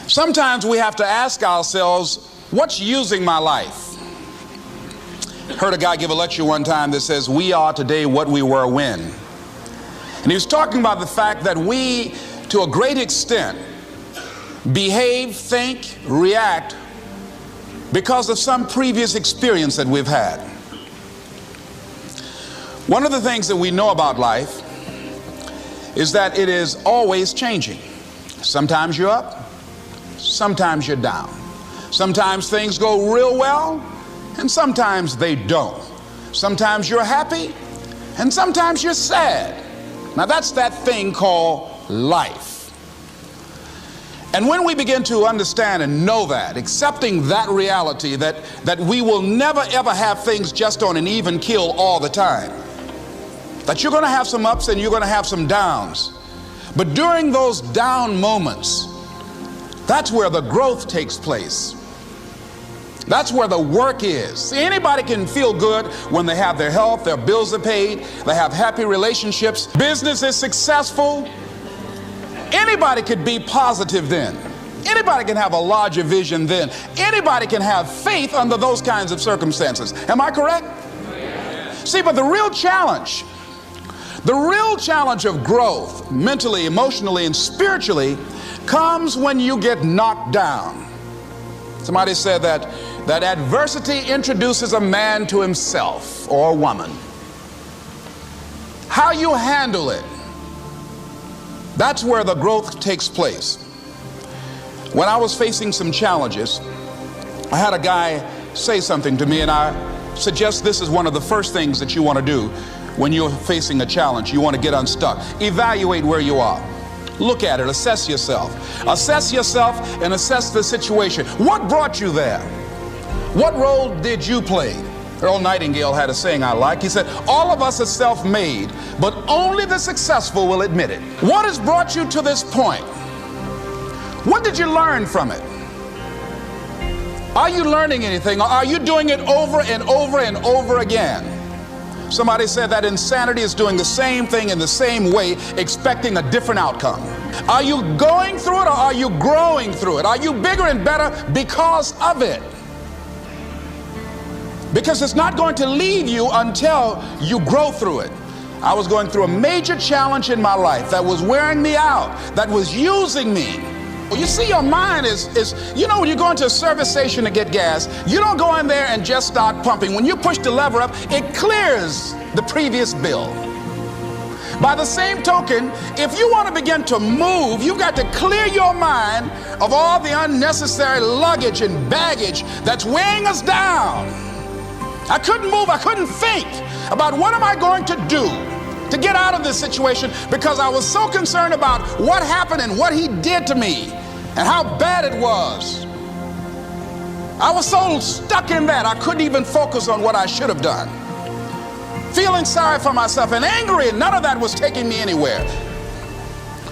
Sometimes we have to ask ourselves, what's using my life? Heard a guy give a lecture one time that says, we are today what we were when. And he was talking about the fact that we, to a great extent, behave, think, react because of some previous experience that we've had. One of the things that we know about life is that it is always changing. Sometimes you're up, sometimes you're down. Sometimes things go real well, and sometimes they don't. Sometimes you're happy, and sometimes you're sad. Now that's that thing called life. And when we begin to understand and know that, accepting that reality that we will never ever have things just on an even keel all the time, that you're going to have some ups and you're going to have some downs, but during those down moments, that's where the growth takes place. That's where the work is. See, anybody can feel good when they have their health, their bills are paid, they have happy relationships, business is successful. Anybody could be positive then. Anybody can have a larger vision then. Anybody can have faith under those kinds of circumstances. Am I correct? See, but the real challenge of growth, mentally, emotionally, and spiritually, comes when you get knocked down. Somebody said that adversity introduces a man to himself or a woman. How you handle it, that's where the growth takes place. When I was facing some challenges, I had a guy say something to me, and I suggest this is one of the first things that you want to do when you're facing a challenge. You want to get unstuck. Evaluate where you are. Look at it, assess yourself. Assess yourself and assess the situation. What brought you there? What role did you play? Earl Nightingale had a saying I like. He said, all of us are self-made, but only the successful will admit it. What has brought you to this point? What did you learn from it? Are you learning anything, or are you doing it over and over and over again? Somebody said that insanity is doing the same thing in the same way, expecting a different outcome. Are you going through it, or are you growing through it? Are you bigger and better because of it? Because it's not going to leave you until you grow through it. I was going through a major challenge in my life that was wearing me out, that was using me. You see, your mind is when you go into a service station to get gas, you don't go in there and just start pumping. When you push the lever up, it clears the previous bill. By the same token, if you want to begin to move, you've got to clear your mind of all the unnecessary luggage and baggage that's weighing us down. I couldn't move, I couldn't think about what am I going to do to get out of this situation, because I was so concerned about what happened and what he did to me and how bad it was. I was so stuck in that I couldn't even focus on what I should have done. Feeling sorry for myself and angry, and none of that was taking me anywhere.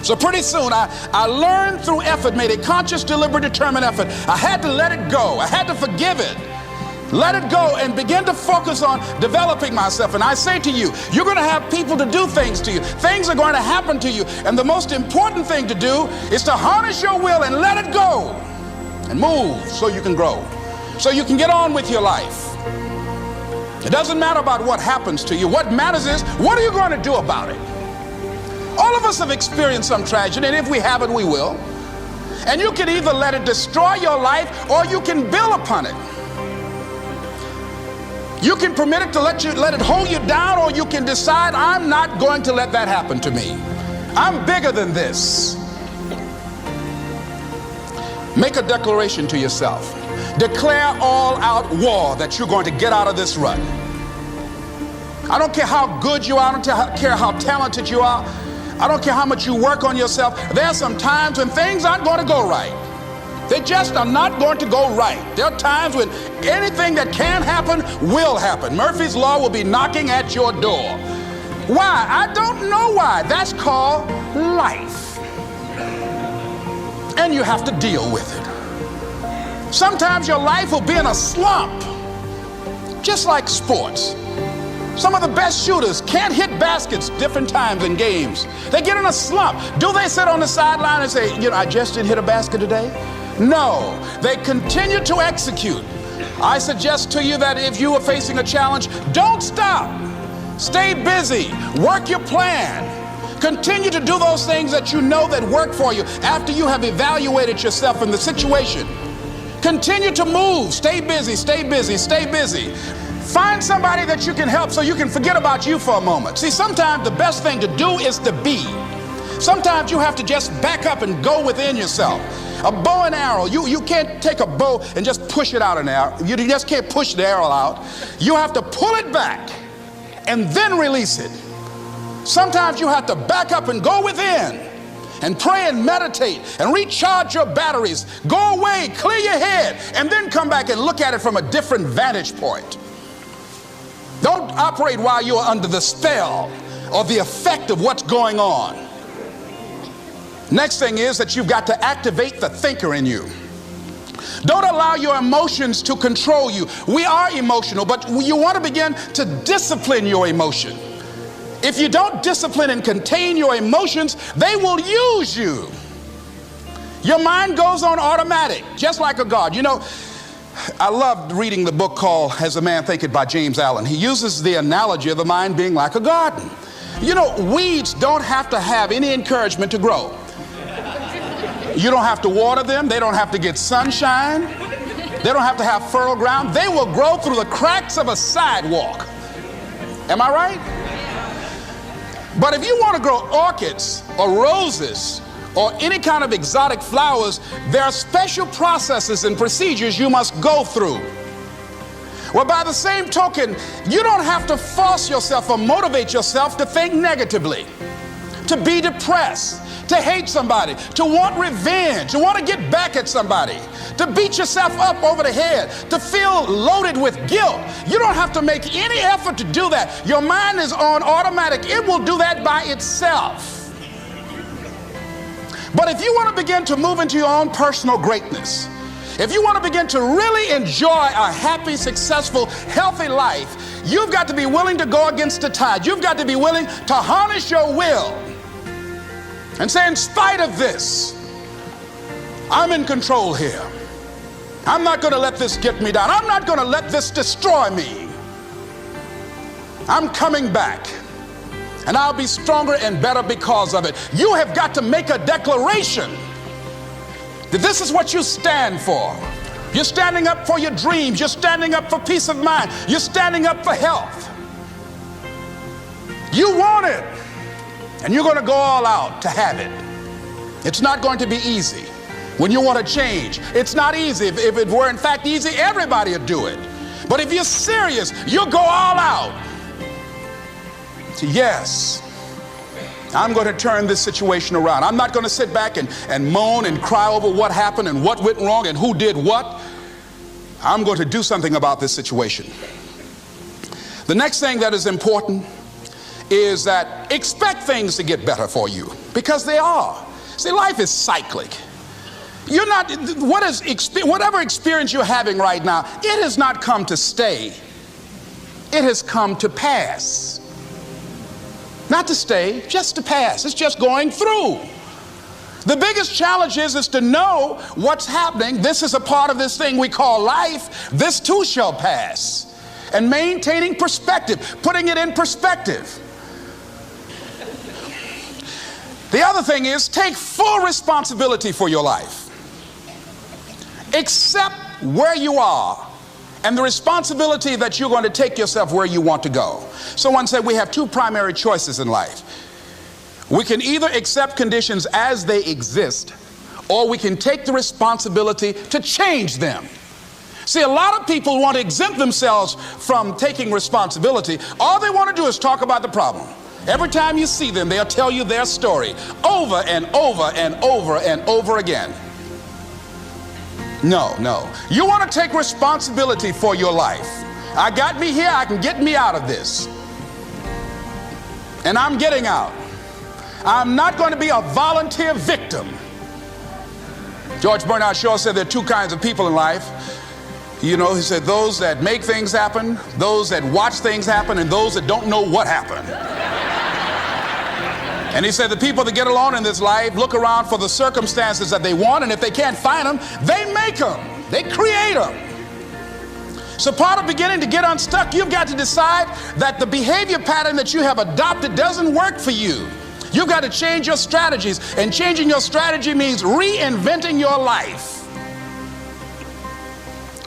So pretty soon I learned through effort, made a conscious, deliberate, determined effort. I had to let it go. I had to forgive it. Let it go and begin to focus on developing myself. And I say to you, you're going to have people to do things to you. Things are going to happen to you. And the most important thing to do is to harness your will and let it go and move so you can grow, so you can get on with your life. It doesn't matter about what happens to you. What matters is, what are you going to do about it? All of us have experienced some tragedy, and if we haven't, we will. And you can either let it destroy your life, or you can build upon it. You can permit it to let it hold you down, or you can decide, I'm not going to let that happen to me. I'm bigger than this. Make a declaration to yourself. Declare all out war that you're going to get out of this rut. I don't care how good you are. I don't care how talented you are. I don't care how much you work on yourself. There are some times when things aren't going to go right. They just are not going to go right. There are times when anything that can happen will happen. Murphy's Law will be knocking at your door. Why? I don't know why. That's called life. And you have to deal with it. Sometimes your life will be in a slump, just like sports. Some of the best shooters can't hit baskets different times in games. They get in a slump. Do they sit on the sideline and say, I just didn't hit a basket today? No, they continue to execute. I suggest to you that if you are facing a challenge, don't stop. Stay busy. Work your plan. Continue to do those things that you know that work for you after you have evaluated yourself in the situation. Continue to move. Stay busy, stay busy, stay busy. Find somebody that you can help so you can forget about you for a moment. See, sometimes the best thing to do is to be. Sometimes you have to just back up and go within yourself. A bow and arrow, you can't take a bow and just push it out an arrow. You just can't push the arrow out. You have to pull it back and then release it. Sometimes you have to back up and go within and pray and meditate and recharge your batteries. Go away, clear your head, and then come back and look at it from a different vantage point. Don't operate while you're under the spell or the effect of what's going on. Next thing is that you've got to activate the thinker in you. Don't allow your emotions to control you. We are emotional, but you want to begin to discipline your emotion. If you don't discipline and contain your emotions, they will use you. Your mind goes on automatic, just like a guard. You know, I loved reading the book called As a Man Thinketh by James Allen. He uses the analogy of the mind being like a garden. You know, weeds don't have to have any encouragement to grow. You don't have to water them. They don't have to get sunshine. They don't have to have fertile ground. They will grow through the cracks of a sidewalk. Am I right? But if you want to grow orchids or roses or any kind of exotic flowers, there are special processes and procedures you must go through. Well, by the same token, you don't have to force yourself or motivate yourself to think negatively, to be depressed, to hate somebody, to want revenge, to want to get back at somebody, to beat yourself up over the head, to feel loaded with guilt. You don't have to make any effort to do that. Your mind is on automatic. It will do that by itself. But if you want to begin to move into your own personal greatness, if you want to begin to really enjoy a happy, successful, healthy life, you've got to be willing to go against the tide. You've got to be willing to harness your will and say, in spite of this, I'm in control here. I'm not going to let this get me down. I'm not going to let this destroy me. I'm coming back, and I'll be stronger and better because of it. You have got to make a declaration that this is what you stand for. You're standing up for your dreams. You're standing up for peace of mind. You're standing up for health. You want it, and you're going to go all out to have it. It's not going to be easy. When you want to change, it's not easy. If it were in fact easy, everybody would do it. But if you're serious, you'll go all out. So yes, I'm going to turn this situation around. I'm not going to sit back and moan and cry over what happened and what went wrong and who did what. I'm going to do something about this situation. The next thing that is important is that expect things to get better for you, because they are. See, life is cyclic. You're not, whatever experience you're having right now, it has not come to stay. It has come to pass. Not to stay, just to pass. It's just going through. The biggest challenge is to know what's happening. This is a part of this thing we call life. This too shall pass. And maintaining perspective, putting it in perspective. The other thing is take full responsibility for your life. Accept where you are and the responsibility that you're going to take yourself where you want to go. Someone said we have two primary choices in life. We can either accept conditions as they exist, or we can take the responsibility to change them. See, a lot of people want to exempt themselves from taking responsibility. All they want to do is talk about the problem. Every time you see them, they'll tell you their story over and over and over and over again. No. You want to take responsibility for your life. I got me here, I can get me out of this. And I'm getting out. I'm not going to be a volunteer victim. George Bernard Shaw said there are two kinds of people in life. You know, he said those that make things happen, those that watch things happen, and those that don't know what happened. And he said the people that get along in this life look around for the circumstances that they want, and if they can't find them, they make them. They create them. So part of beginning to get unstuck, you've got to decide that the behavior pattern that you have adopted doesn't work for you. You've got to change your strategies, and changing your strategy means reinventing your life,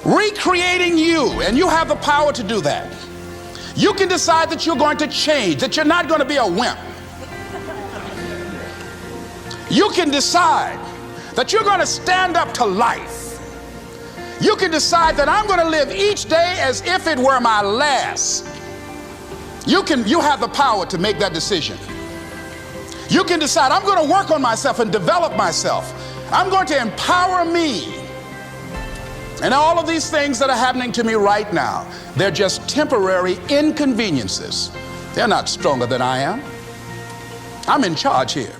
recreating you, and you have the power to do that. You can decide that you're going to change, that you're not going to be a wimp. You can decide that you're going to stand up to life. You can decide that I'm going to live each day as if it were my last. You have the power to make that decision. You can decide I'm going to work on myself and develop myself. I'm going to empower me. And all of these things that are happening to me right now, they're just temporary inconveniences. They're not stronger than I am. I'm in charge here.